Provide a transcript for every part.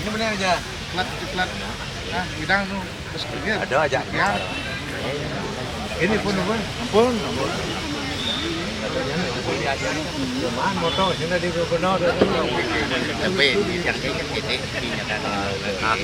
Ini benar aja. Coklat. Nah, bidang tuh terus pergi. Ada aja. Ya. Ini pun. Mana motor sini di gubernur. Tapi yang ini dinyatakan.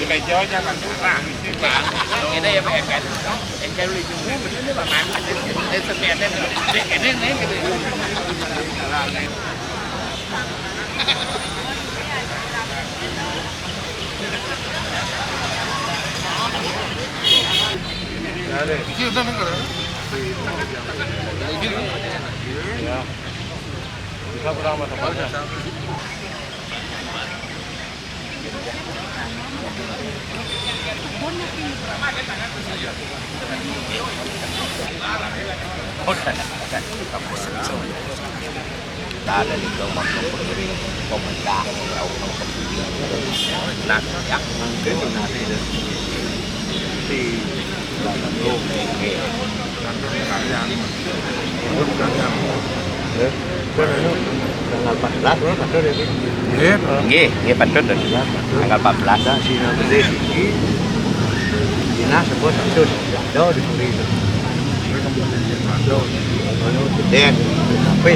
Cái gió nha bạn làm Cái đây em cái ly chung mình nó bạn em sẽ mẹ em cái này Chưa tới cái rồi. Kita berapa tempat aja? Ta ada di kelompok pemerintah atau kelompok nah ya Cái phần nào thì tanggal 14 nggih patut tanggal 14 ada sih nanti dinas sebut sus do di Puri itu do dan sampai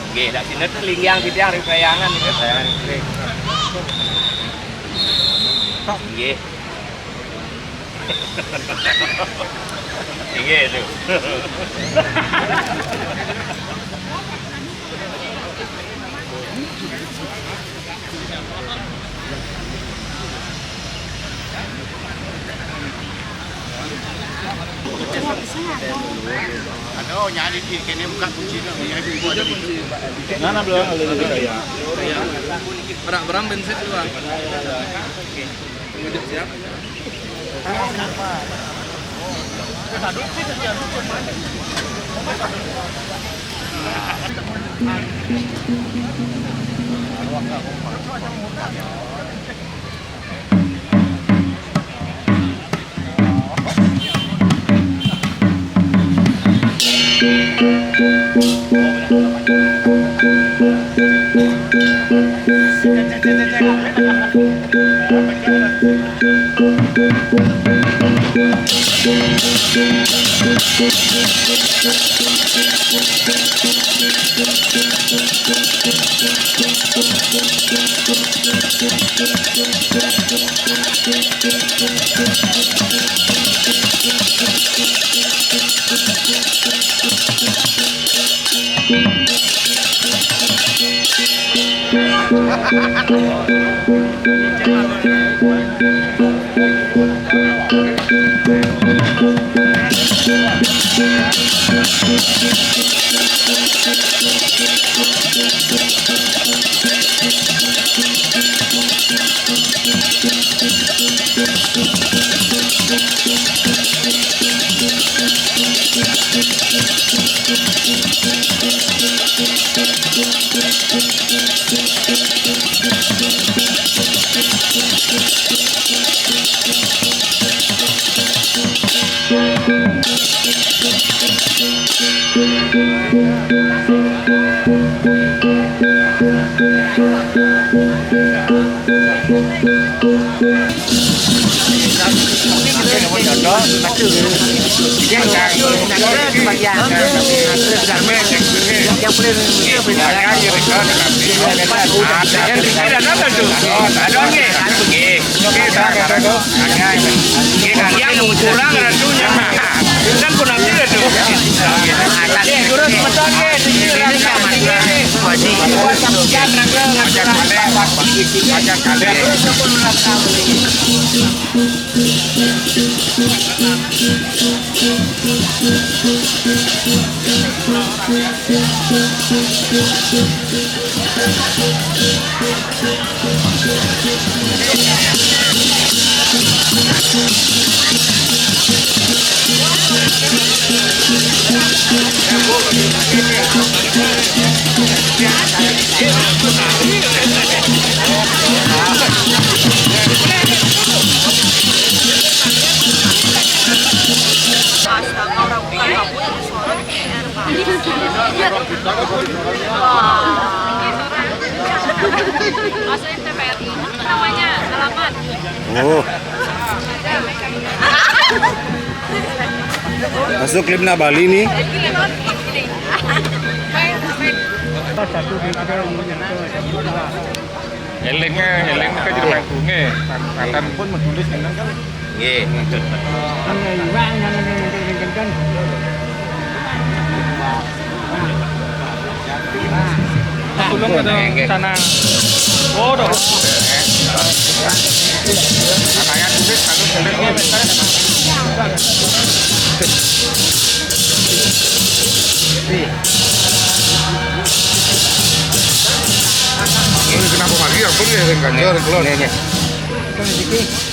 nggih dak sinet lingyang tiang ring kayangan iki nggih nggih itu Ada nyari di kene buka kunci kan. mana belum ada ya Barang bensin dulu. Ngejek siap. Yang kurang ratunya dan pun nanti ada Asli TVRI. Namanya, alamat. Oh. Masuk Limna Bali nih. Helengnya kan jadi mangkungnya. Akan pun menulis kan. Nggih. Tulung ada sana. Oh, dong. Anaknya tulis harus ini kenapa lagi ya? Pun ya yang ganjor keluar.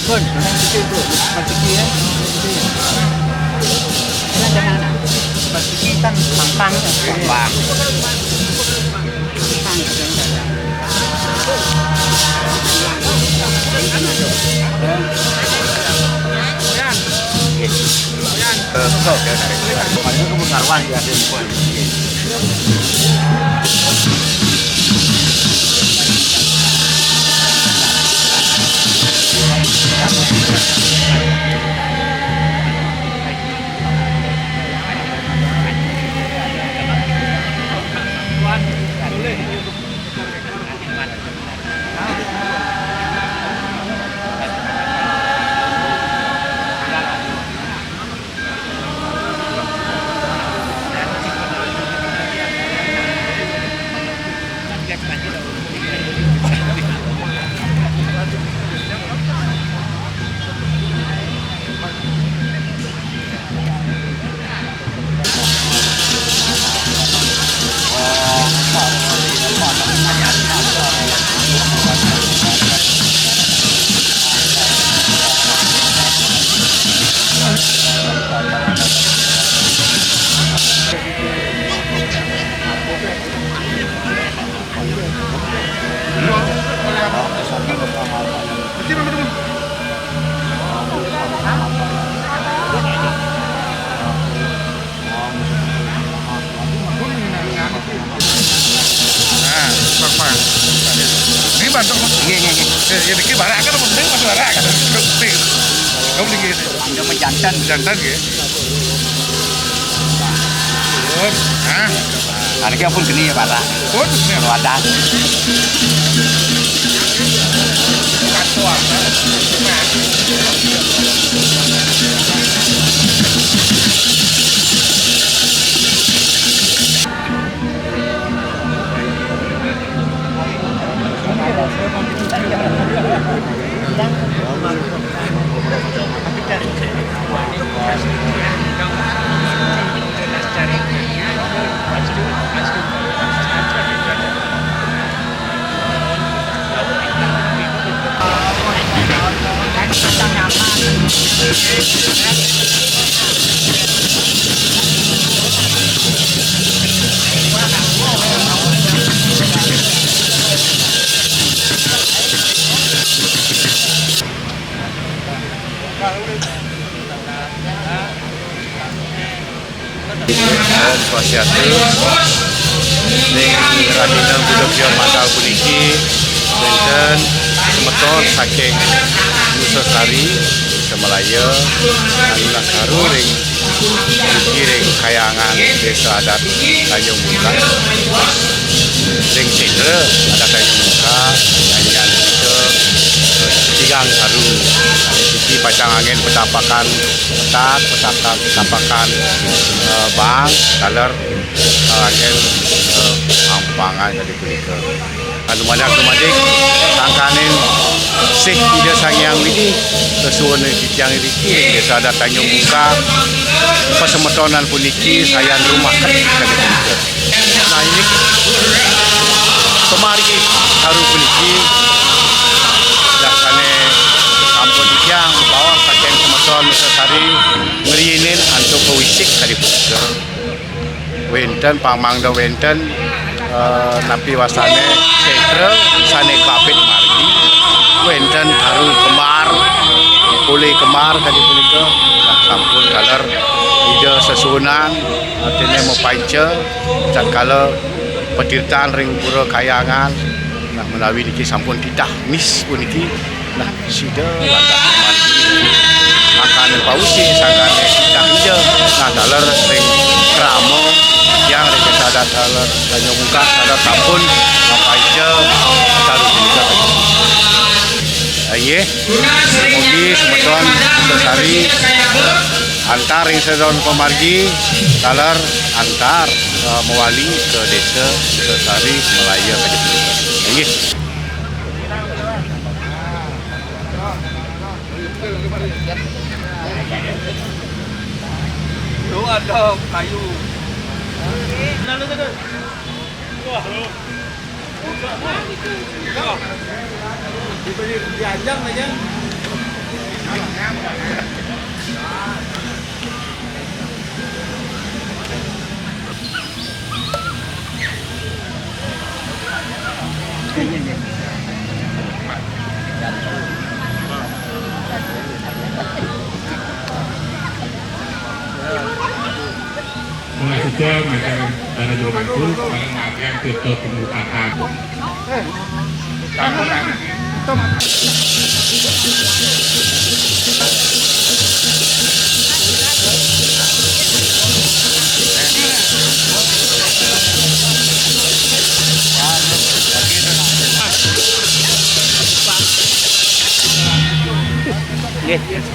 Bang. Ini bantu. Ya dikit barak kan penting masuk barak kan. Kamu tinggi. Dia menjantan. Jantan ya. Hah? Harga pun gini ya Pak. Pun Kalau ada. Om Swastiastu. Ning radina budaya masal puniki benten semeton saking Nusasari Melaya anak haru ring ring kayangan desa adat Tanjung Muka ring cendera adat Tanjung Muka nyanyian itu tigang haru sisi pacang angin petapakan bang kaler angin ampangan dari kuliker Lumadik sangkanin sik ida sangyang ini kesuwen kijang iki desa adat Tanjung Muka pesemetonan puniki sayan rumah kadipun. Nah ini kemari haru puniki dasane kampung kijang bawah saking semeton mesesari ngriyinin antuk kewisik kadipun. Wenten pamangda wenten napi wasane setre sane kapit margi wenten haru kemar pulih kemar tadi punika sampun kaler ide sesunan artinya mau panca dan kala petirtan ring pura kayangan nah melalui niki sampun titah mis puniki nah sida lantas margi makane pausi sangkane titah ide nah kaler ring kramo yang desa adat Tanjung Muka ada sampun apa aja taruh punika aye mugi semeton sesari antar ing sedon pemargi kaler antar mewali ke desa sesari Melaya kadipun aye Tuh ada kayu. Diajang aja. Mulai sejak macam dana Jomangku pengembangan tipe pembukaan.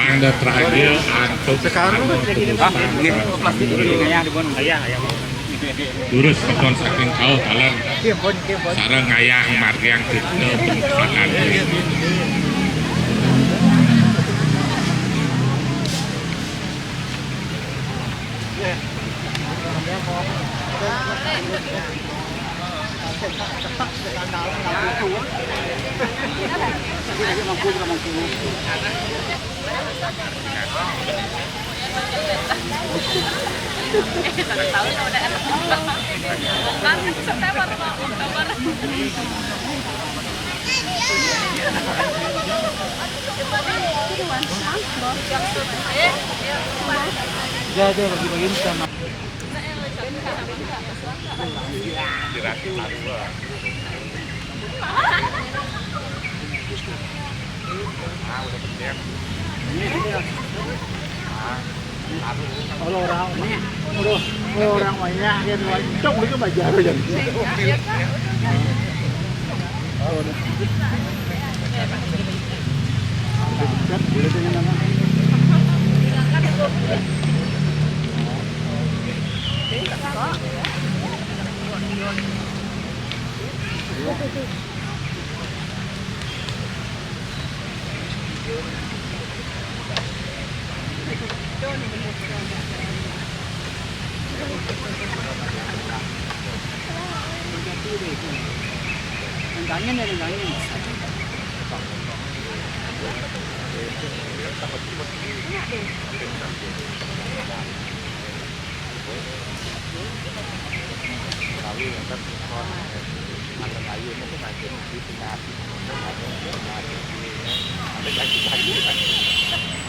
Anda terakhir untuk sekarang lurus peton saking kau talan sareng ngayah margiang tipe penumpakan orang banyak yang cok itu bajar aja.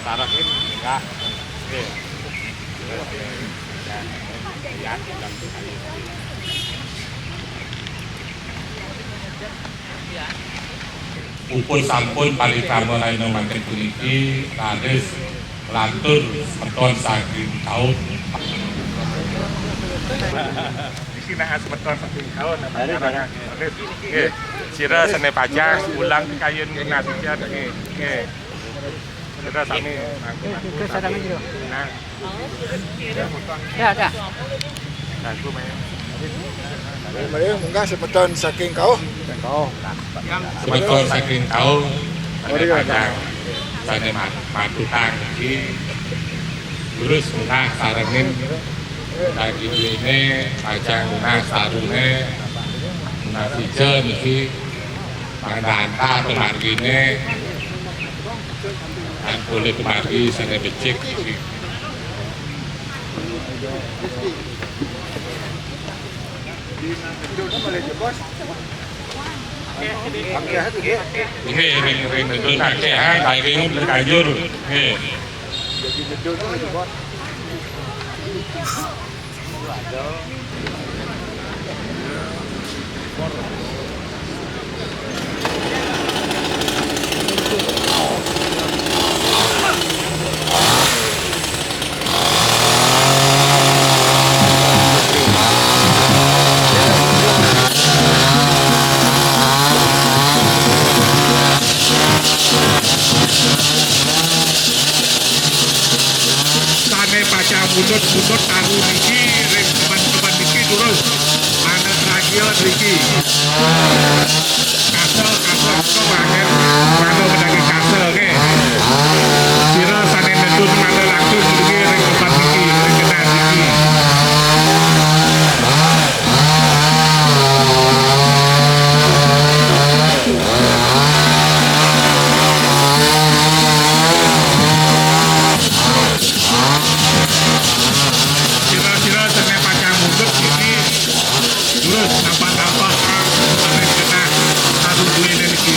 Sarakin enggak. puput sampun palikrama lain mangken puniki kados lantur semeton saking kaum. Iki nak semeton saking kaum namanya. Nggih. Sira sene pajak ulang kayun nasihat nggih. Nggih. Sira sami Ke sarang itu. nah. Ya, dah. Nah, ku main. Mereka enggak semeton saking kau. Semeton saking kaum pajak sane matutang iki terus nah sarengin lagi ini pajak nah sarune nah pijen iki pangdanta kemargine kan boleh kemargi sane becik iki. Ini ring nedun akeh ha, ring lekajur. Nggih. Sane pacang bunut tahu niki ring teman-teman niki terus mana terakhir niki kasel kok banget mana pedagi kasel ke sira sane nedun mana langsung niki ring tempat niki ring kenan niki. Sira-sira sene pacang mundur ini terus nampak-nampak sampai kena satu duit niki.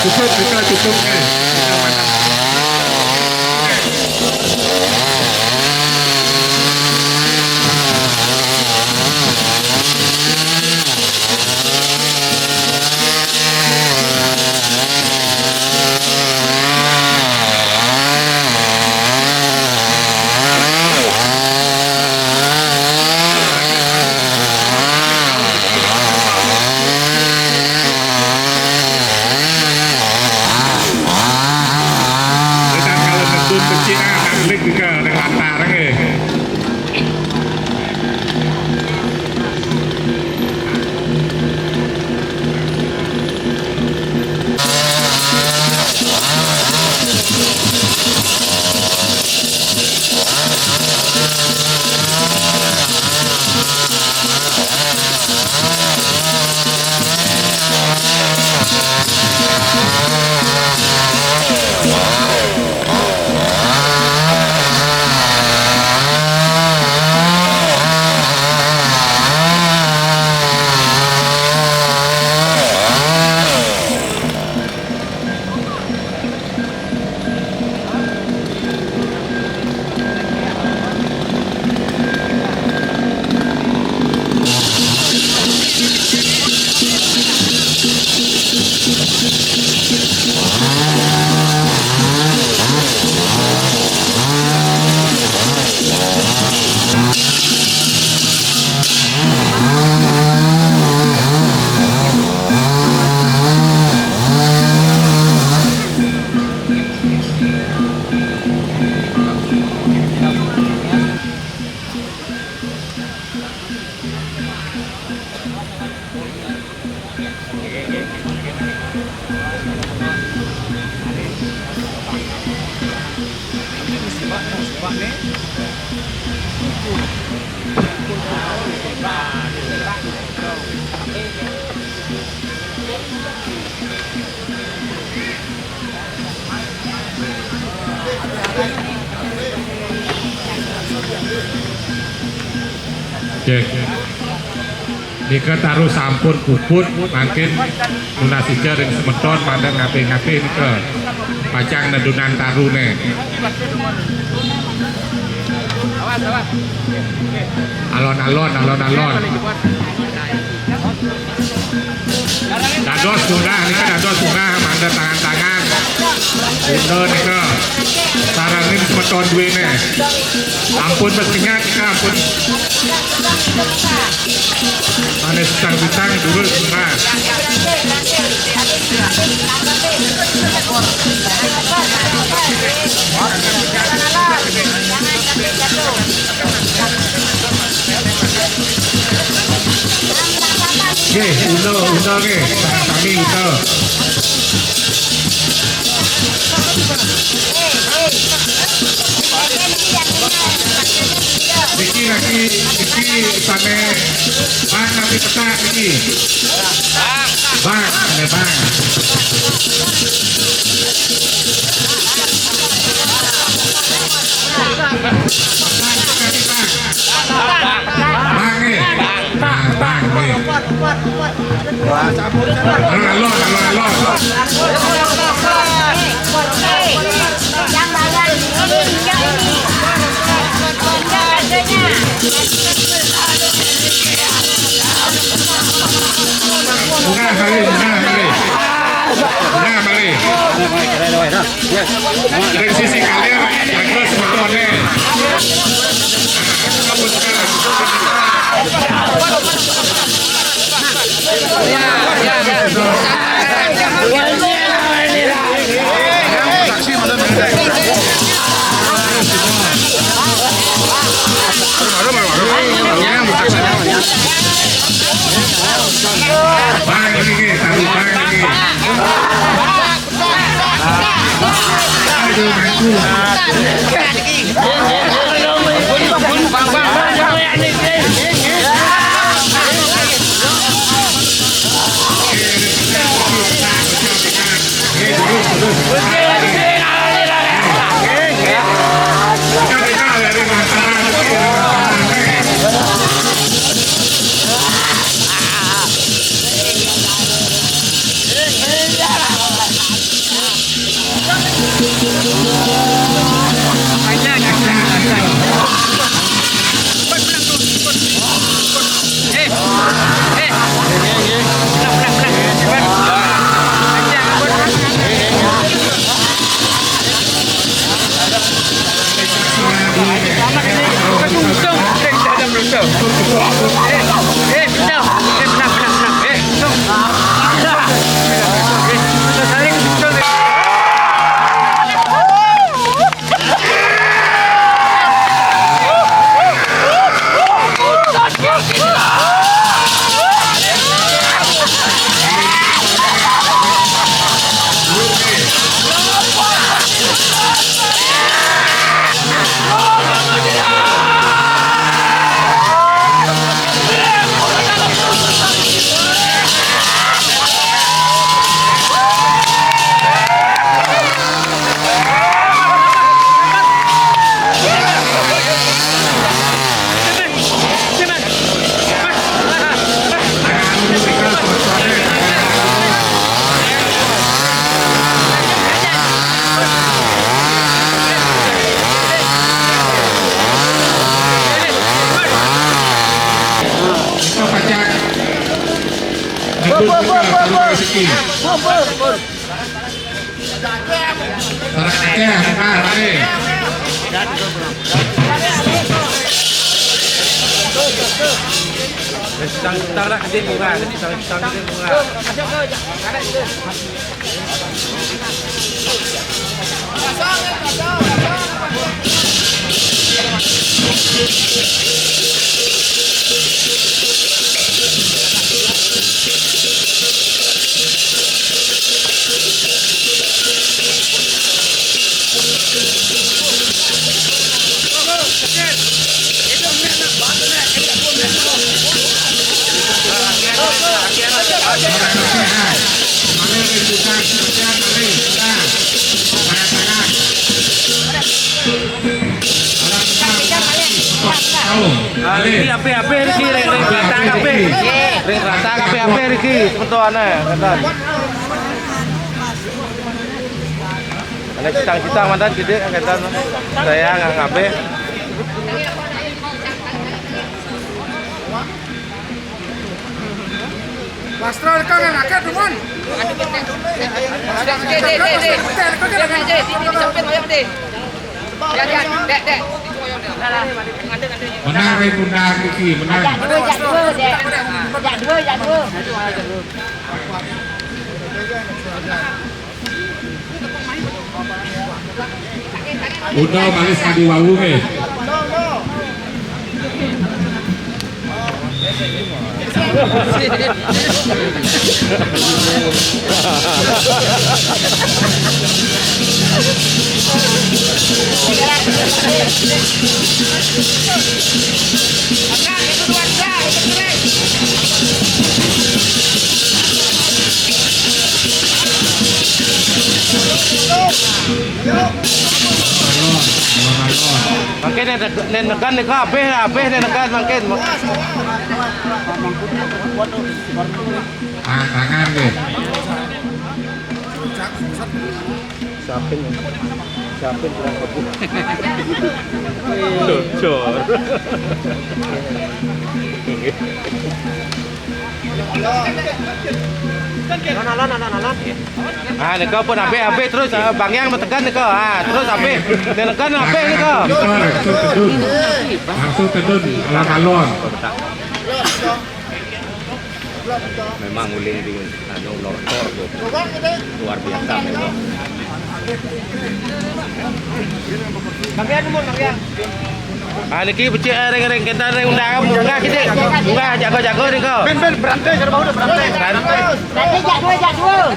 Cukup kita cukup ni. Cek. Nika taruh sampun puput makin lunasija ring semeton mandang ngape-ngape nika pacang nedunan tarune. Alon-alon. Dados sunah nika dados sunah mandang tangan-tangan. Udah nika saranin semeton duwene. Ampun mestinya nika ampun. Mana bintang dulu sunah. Uno ke, kami uno. Iki sampai bang nanti petak ini. Bang, ada bang. Dari sisi kalian jago sebetulnya. Balik. Ape Riki ring rata kape. Ring rata kape ape Riki sementara kata. Ada citang-citang mantan gede kata saya nggak ngabe. Wastra kan ngakak teman. Menang Bunda Kiki, menang. Udah malis tadi wawu ke. Makin negan ni ka ape negan makin. Tangan ke. Siapin kurang kebun. Ah, ni kau pun ape terus Bang Yang metekan ni kau. Ah, terus ape. Negan ape ni kau. Langsung tedun alon-alon. Memang uling di lortor tuh. Luar biasa memang. Bang Yang. Ah, niki becik ring kita ring undang munggah kita. Munggah jago-jago ni kau. Ben berantai serba udah berantai. Jak dua.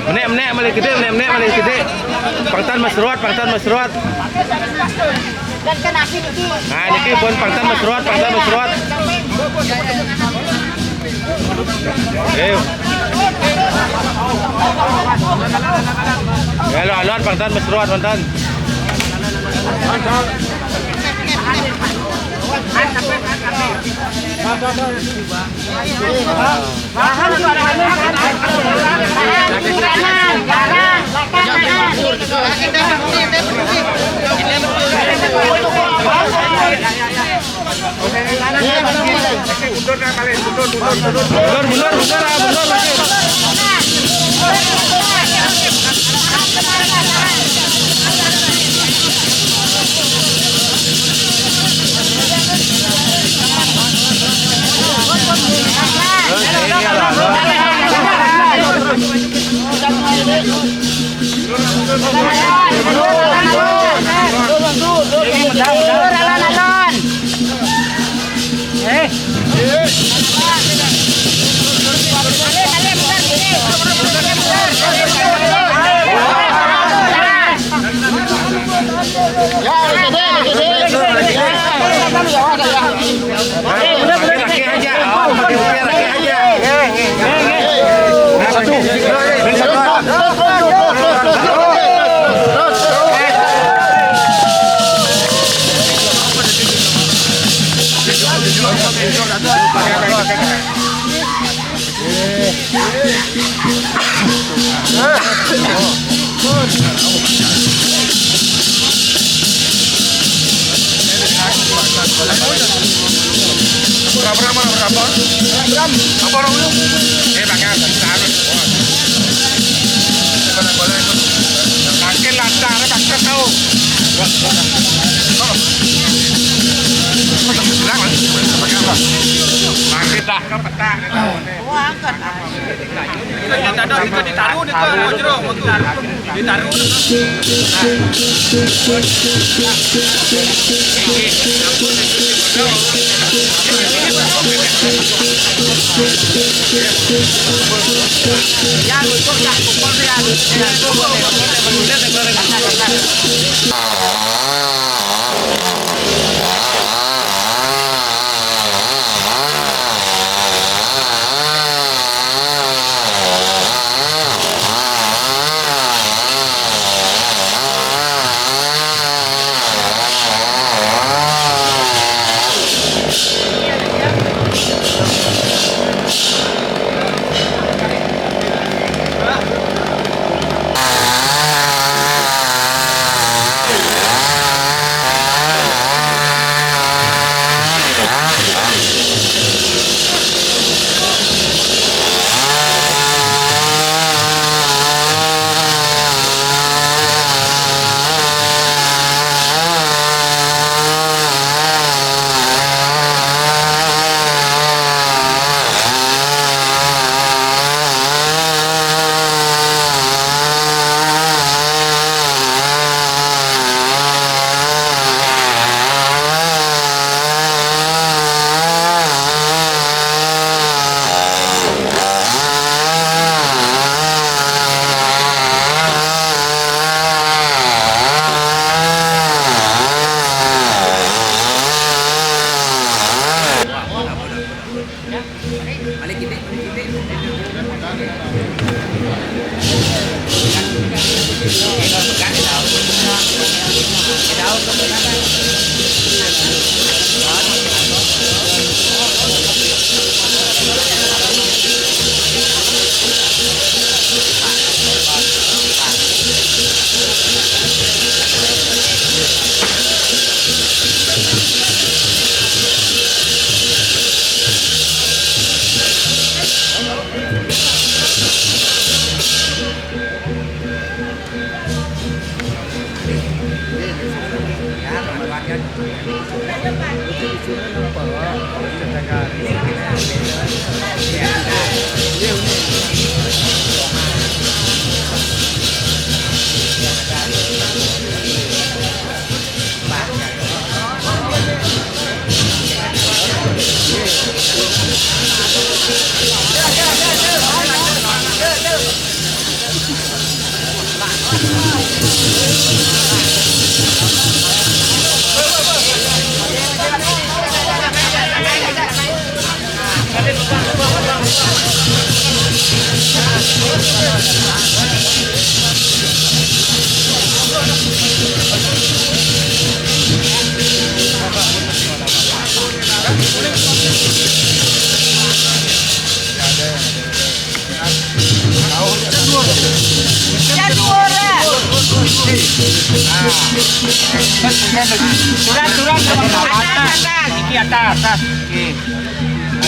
Menek malih gede, menek malih gede. Pangtan mesruat. Dan kena kiki. Ah, niki pun pangtan mesruat. Ayo. Alon pangtan mesruat pangtan.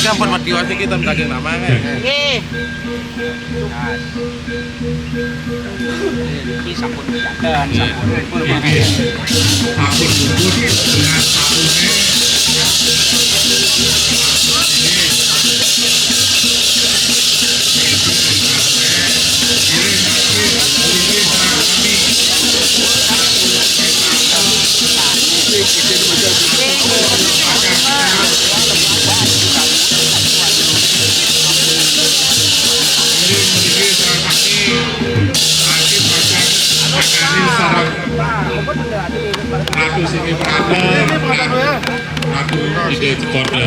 Kita pun mati wasi kita daging nama kan. Ampun bubur dengan sabunnya. Ratu sini berada, Ratu ide kode.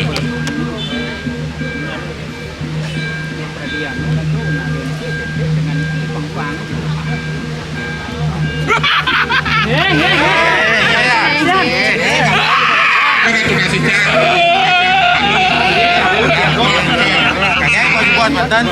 Buat mantan.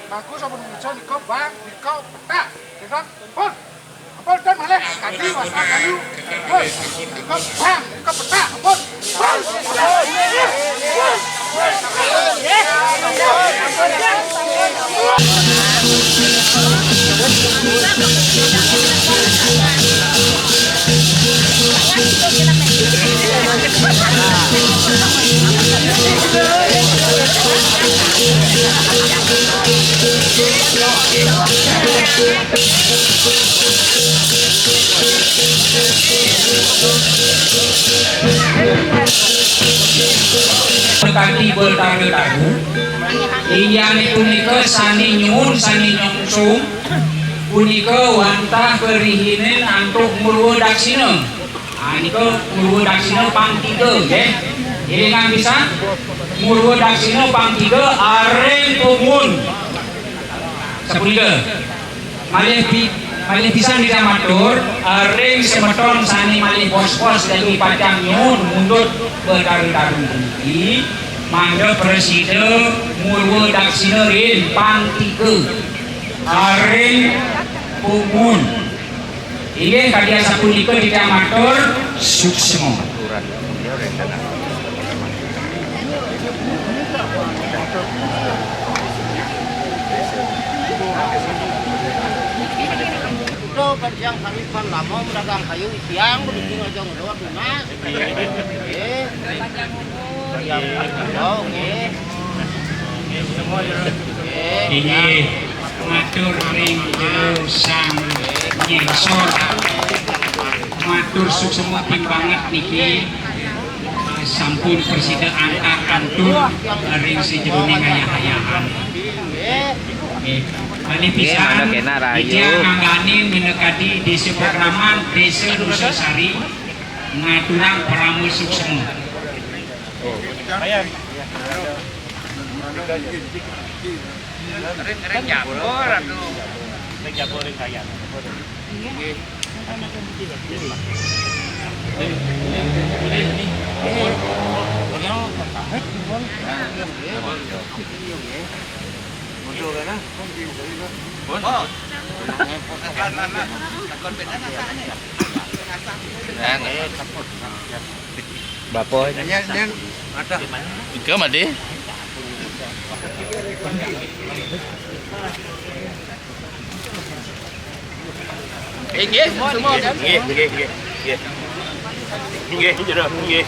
Bagus sama muncul di kau bang, di kau tak, tidak pun. Apa dan malah kaki waspada kayu. Di kau bang, di kau petak, pun. Kaki bertaru-taru iyane punika sani nyuwun sani nyongsung punika wantah perihinen antuk murwa daksina. Nika murwa daksina pang 3 nggih. Elingan pisan murwa daksina pang 3 areng pumun. Sapunika malih pisan diramatur areng semeton sani malih pos-pos dadi pacang nyuwun mundut bertaru-taru niki mangga presiden murwa daksina rin pang 3 areng pumun. Inggih kadya sapunika diramatur suksma. Yang harifan lama dagang kayu siang berujung aja ngelawat lunas. Inggih matur ring sang nyengsor matur suksema banget niki sampun presiden angkat antur ring sejeroning ayah-ayahan. Malih pisan ija nganggani minekadi desa Pakraman desa Dusasari ngaturang pramu suksema. Bapak Ke mati. nggih semua kan? Nggih. Nggih, jero nggih.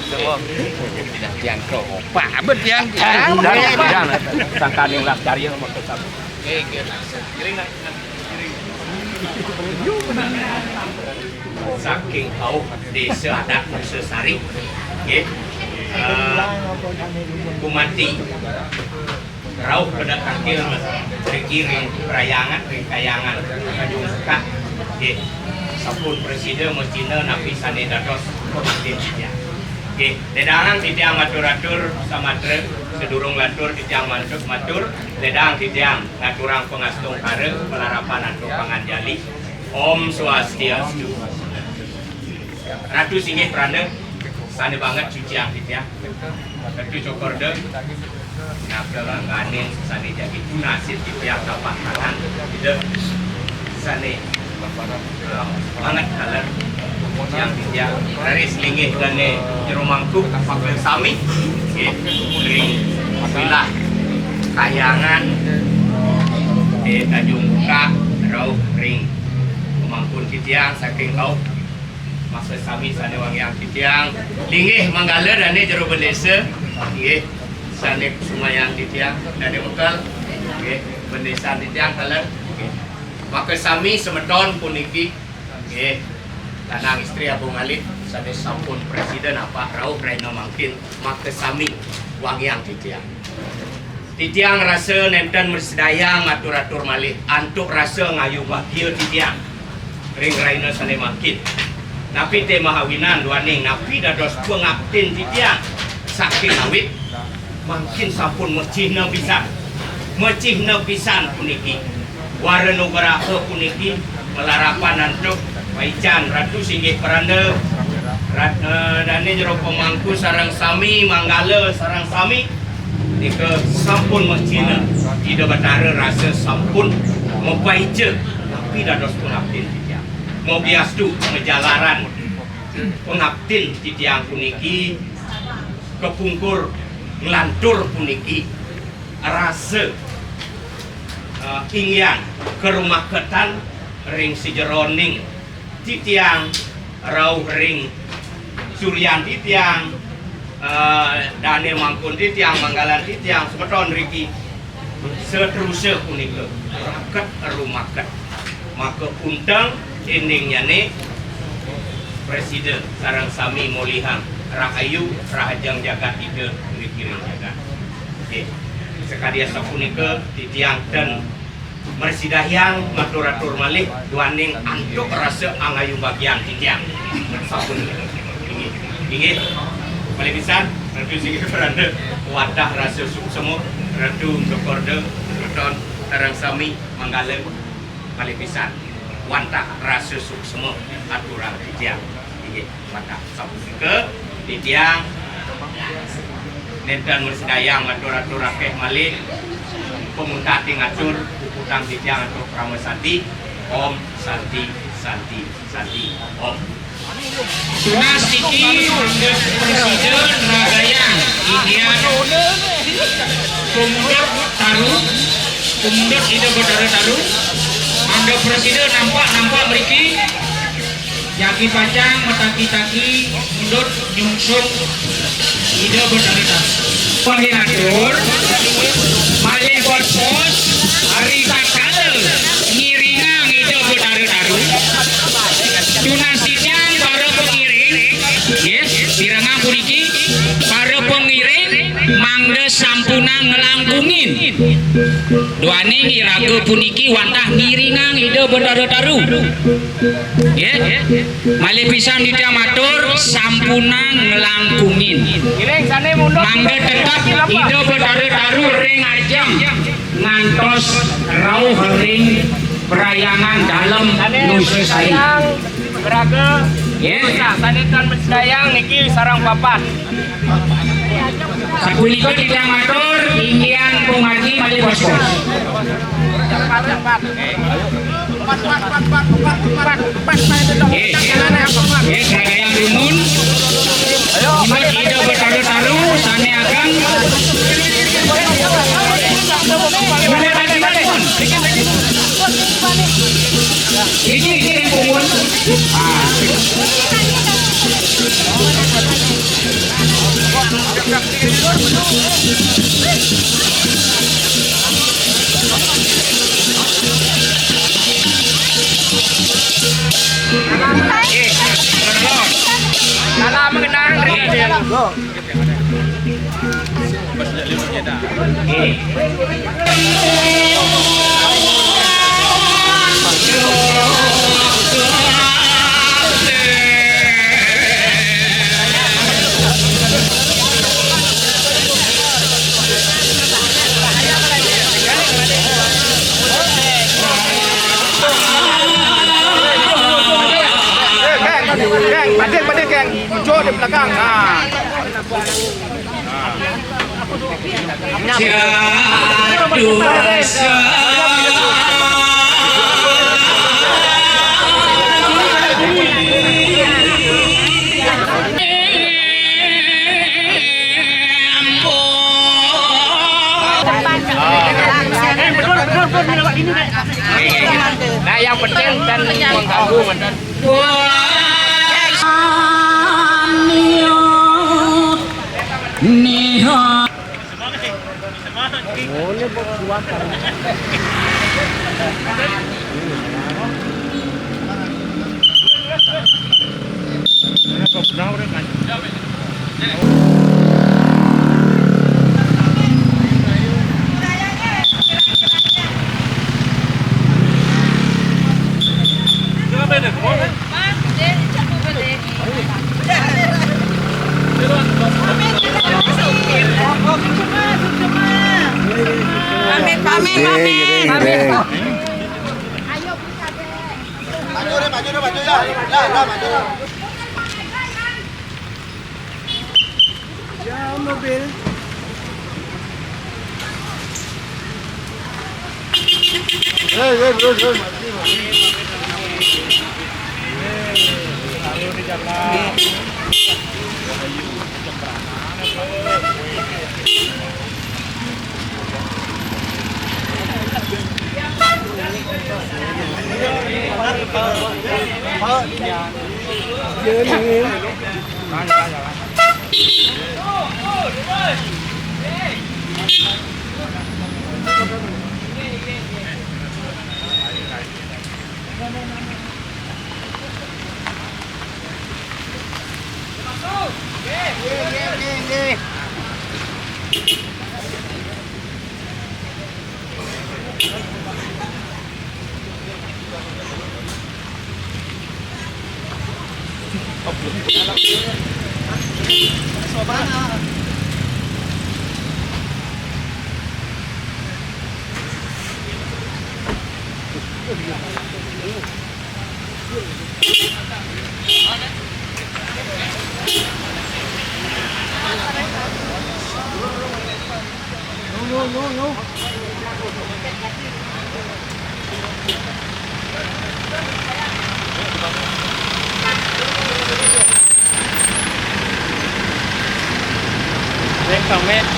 Semua. Yang kok Pak bet yang sangkan yang lah cari yang maksud sama. Nggih. Kiring nak. Saking au desa adat Dusasari nggih. Kumati rauh pada kakil berkiring perayangan kayangan kajung kak nggih. Sampun presiden mestina napi sane dados komitin ya. Nggih, dedang titiang matur-atur samatre sedurung latur titiang matur dedang titiang ngaturang pengastung kare pelarapan antuk panganjali. Om Swastiastu. Ratu singgih prana sane banget cuciang titiang. Ratu cokorde napela nganin sane jadi tunasit titiang tapak tangan. Sane Mangat kalan yang dari selingih dan jero mangkuk pakai sami ring wilah kayangan di Tanjung Buka rauh ring pemangkun kitiang saking kau masa sami sane wangiang kitiang linggih manggala dan jero bendesa nggih sane sumayang kitiang dan bekal nggih bendesa kitiang kalan pakai sami semeton puniki nggih lanang istri Abu Malik sane sampun presiden apa rauh rena mangkin make sami wangiang titiang titiang rasa nenten mersedayang atur-atur malih antuk rasa ngayu bahagia titiang ring raina sane mangkin napi te mahawinan duaning napi dados pengabtin titiang saking awit mangkin sampun mecihna pisan puniki warna baraha puniki melarapan antuk Paican ratu singgih peranda dan jero pemangku sarang sami manggala sarang sami nika sampun mecina tidak batara rasa sampun mempaice tapi dados pengabtin titiang mau biastu ngejalaran pengabtin titiang puniki kepungkur ngelantur puniki rasa ingyan ke rumah ketan ring sijeroning titiang rauh ring suryan titiang dane mangkun titiang manggalan titiang semeton riki seterusnya punika raket rumah ket maka undang endingnya nih presiden sarang sami molihang rahayu rahajang jagat ide kiring jagat sekadia sapunika titiang dan mersidayang matur-atur malih duaning antuk rasa angayu bagian titiang sampun inggih malih pisan ratu singgih beranda wadah rasa suksemo ratu kekorde ton sareng sami manggala malih pisan wadah rasa suksemo aturan titiang inggih wadah sampun ke titiang nenten mersidayang matur-atur akeh malih pemuntah ngatur utang titiang untuk Pramasati Om Santi Om Tunas iki presiden Ragayang Indian Pemuda Taru Pemuda Ida Berdara Taru Anda presiden nampak meriki Yaki Pacang Mataki-taki Mundut Nyungsung Ida Berdara Taru Penginatur Malih Pos Hari Kakal Ngiringang Ida Berdara Taru Tunasitnya para pengiring yes, dirangang puniki para pengiring mangga sampuna ngelangkungin duane ngiraga puniki wantah ngiringang ida Bendara Taru yes, malih pisan ditya matur sampuna ngelangkungin mangga tetap ida Bendara Taru ring ajam ngantos rauh ring perayangan dalam nusa sayang beraga ya sanetan mesdayang niki sarang papat sapunika titiang matur inggian pumargi malih bos-bos Kerajaan Rumun Imut Ida Berdara Taru sane akan ini pungun salah mengenang Badai geng, muncul di belakang. Jadu rasa Nah, yang penting dan mengganggu mantan.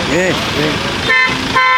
Nggih, nggih.